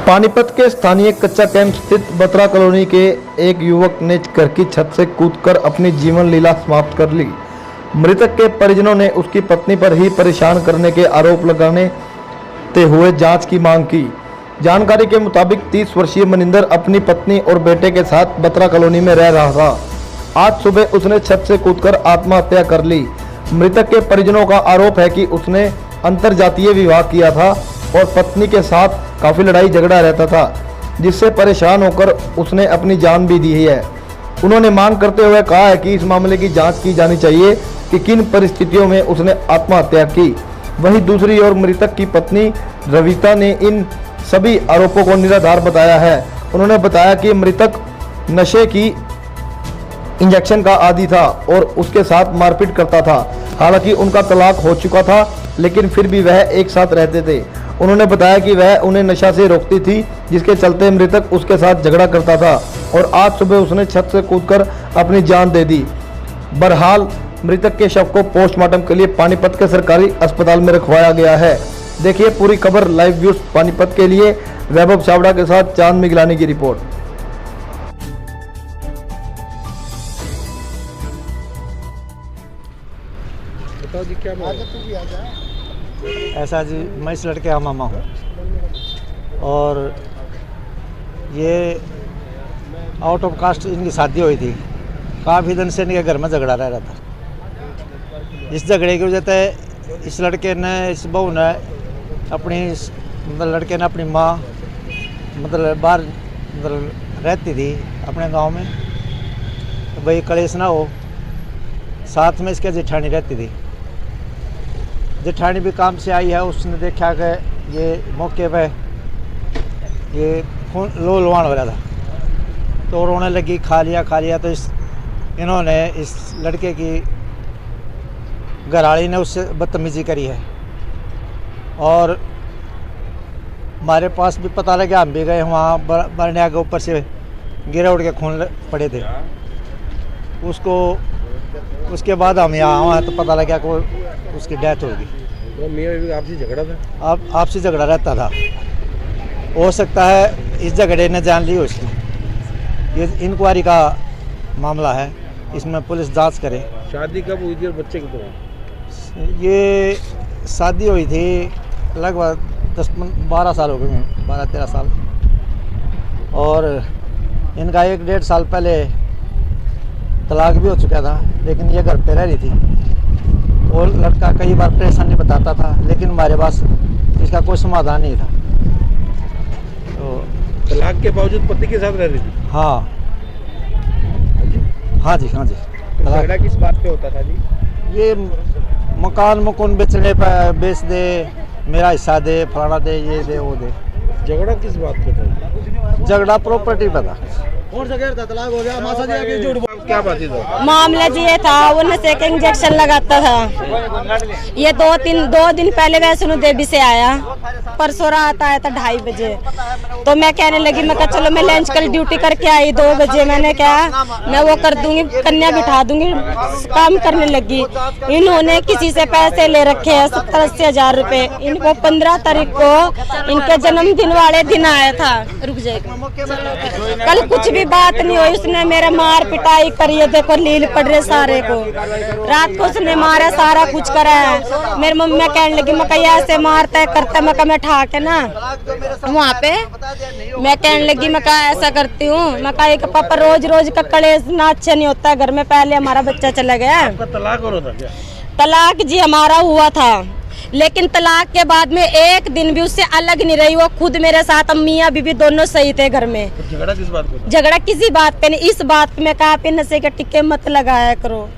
पानीपत के स्थानीय कच्चा कैंप स्थित बत्रा कॉलोनी के एक युवक ने घर की छत से कूदकर अपनी जीवन लीला समाप्त कर ली। मृतक के परिजनों ने उसकी पत्नी पर ही परेशान करने के आरोप लगाने हुए जांच की मांग की। जानकारी के मुताबिक 30 वर्षीय मनिंदर अपनी पत्नी और बेटे के साथ बत्रा कॉलोनी में रह रहा था। आज सुबह उसने छत से कूदकर आत्महत्या कर ली। मृतक के परिजनों का आरोप है कि उसने अंतरजातीय विवाह किया था और पत्नी के साथ काफ़ी लड़ाई झगड़ा रहता था, जिससे परेशान होकर उसने अपनी जान भी दी है। उन्होंने मांग करते हुए कहा है कि इस मामले की जांच की जानी चाहिए कि किन परिस्थितियों में उसने आत्महत्या की। वहीं दूसरी ओर मृतक की पत्नी रविता ने इन सभी आरोपों को निराधार बताया है। उन्होंने बताया कि मृतक नशे की इंजेक्शन का आदी था और उसके साथ मारपीट करता था। हालांकि उनका तलाक हो चुका था, लेकिन फिर भी वह एक साथ रहते थे। उन्होंने बताया कि वह उन्हें नशा से रोकती थी, जिसके चलते मृतक उसके साथ झगड़ा करता था और आज सुबह उसने छत से कूदकर अपनी जान दे दी। बहरहाल मृतक के शव को पोस्टमार्टम के लिए पानीपत के सरकारी अस्पताल में रखवाया गया है। देखिए पूरी खबर लाइव व्यूज पानीपत के लिए वैभव चावड़ा के साथ चांद मिगलानी की रिपोर्ट। बताओ जी क्या ऐसा जी, मैं इस लड़के का मामा हूँ और ये आउट ऑफ कास्ट इनकी शादी हुई थी। काफ़ी दिन से इनके घर में झगड़ा रह रहा था। इस झगड़े की वजह से इस लड़के ने, इस बहू ने अपनी, मतलब लड़के ने अपनी माँ मतलब बाहर मतलब रहती थी अपने गांव में, तो भाई कलेश ना हो। साथ में इसके जेठानी रहती थी। जेठानी भी काम से आई है। उसने देखा कि ये मौके पे ये खून लोलवान हो रहा था, तो रोने लगी। खा लिया तो इन्होंने इस लड़के की घरवाली ने उससे बदतमीजी करी है और हमारे पास भी पता लगा। हम भी गए वहाँ, बरनिया के ऊपर से गिरे उड़ के खून पड़े थे उसको। उसके बाद हम यहाँ आए तो पता लगा कि उसकी डेथ होगी। तो मियाँ आपसी झगड़ा था? आपसी झगड़ा रहता था। हो सकता है इस झगड़े ने जान ली उसकी। ये इंक्वायरी का मामला है, इसमें पुलिस जांच करे। शादी कब हुई थी और बच्चे कितने हुए? ये शादी हुई थी लगभग 10-12 साल हो गए, 12-13 साल। और इनका 1-1.5 साल पहले तलाक भी हो चुका था, लेकिन ये घर पे रह रही थी और लड़का कई बार परेशानी बताता था, लेकिन हमारे पास इसका कोई समाधान नहीं था। तो तलाक के बावजूद पति के साथ रह रही थी? हाँ जी। झगड़ा किस बात पे होता था जी? ये मकान बेचने पर, बेच दे, मेरा हिस्सा दे, फलाना दे, ये दे, वो दे। झगड़ा किस बात पे था? झगड़ा प्रॉपर्टी पर था। तलाक हो गया, मासा जी झूठ क्या बात है? मामला जी ये था, वो नशे के इंजेक्शन लगाता था। ये 2 दिन पहले वैष्णो देवी से आया, परसों रात आया था 2:30 बजे। तो मैं कहने लगी, मैं कहा चलो मैं लंच कल ड्यूटी करके आई 2 बजे। मैंने कहा मैं वो कर दूंगी, कन्या बिठा दूंगी, काम करने लगी। इन्होंने किसी से पैसे ले रखे हैं 70-80 हज़ार रुपए। इनको 15 तारीख को इनके जन्मदिन वाले दिन आया था। रुक जाएगा, कल कुछ भी बात नहीं हुई। उसने मेरा मार पिटाई करी है, देखो लील पड़ रहे सारे को। रात को उसने मारा, सारा कुछ करा है। मेरी मम्मी कहने लगी, मैं कहीं ऐसे मारता है करता, मैं कहा मैं ठाक है ना वहाँ पे। मैं कहने लगी, मैं कहा ऐसा करती हूँ, मैं कहा कि पापा रोज का कलेश ना अच्छा नहीं होता है घर में। पहले हमारा बच्चा चला गया। तलाक हो रहा था क्या? तलाक जी हमारा हुआ था, लेकिन तलाक के बाद में एक दिन भी उससे अलग नहीं रही। वो खुद मेरे साथ, मियाँ बीवी दोनों सही थे घर में। तो झगड़ा किस बात पे? झगड़ा किसी बात पे नहीं, इस बात में कहा पे नशे के टिक्के मत लगाया करो।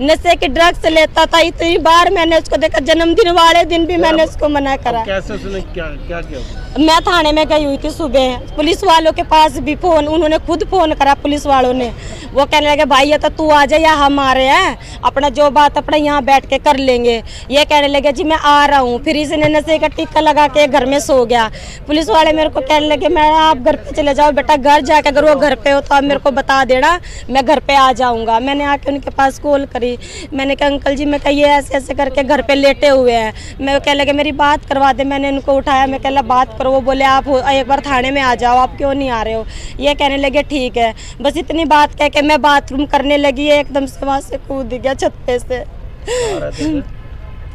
नशे की ड्रग्स लेता था। इतनी बार मैंने उसको देखा, जन्मदिन वाले दिन भी मैंने उसको मना करा। कैसे उसने क्या किया? मैं थाने में गई हुई थी सुबह, पुलिस वालों के पास भी फोन, उन्होंने खुद फोन करा पुलिस वालों ने। वो कहने लगे भाई ये तो तू आ जा, या हम आ रहे हैं, अपना जो बात अपना यहाँ बैठ के कर लेंगे। ये कहने लगे जी मैं आ रहा हूँ। फिर इसने नशे का टिक्का लगा के घर में सो गया। पुलिस वाले मेरे को कहने लगे मैं आप घर पे चले जाओ बेटा, घर जाके अगर वो घर पे हो तो आप मेरे को बता देना, मैं घर पे आ जाऊँगा। मैंने आके उनके पास कॉल कॉल करी। मैंने कहा अंकल जी, मैं कहा ये ऐसे ऐसे करके घर पे लेटे हुए हैं। मैं कह लगे मेरी बात करवा दे। मैंने उनको उठाया, मैं कह बात करो। वो बोले आप एक बार थाने में आ जाओ, आप क्यों नहीं आ रहे हो। ये कहने लगे ठीक है। बस इतनी बात कह के मैं बाथरूम करने लगी, एकदम से वहाँ से कूद गया छत पे से।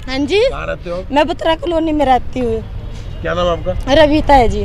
हाँ जी, मैं बत्रा कॉलोनी में रहती हूँ। क्या नाम आपका? रविता है जी।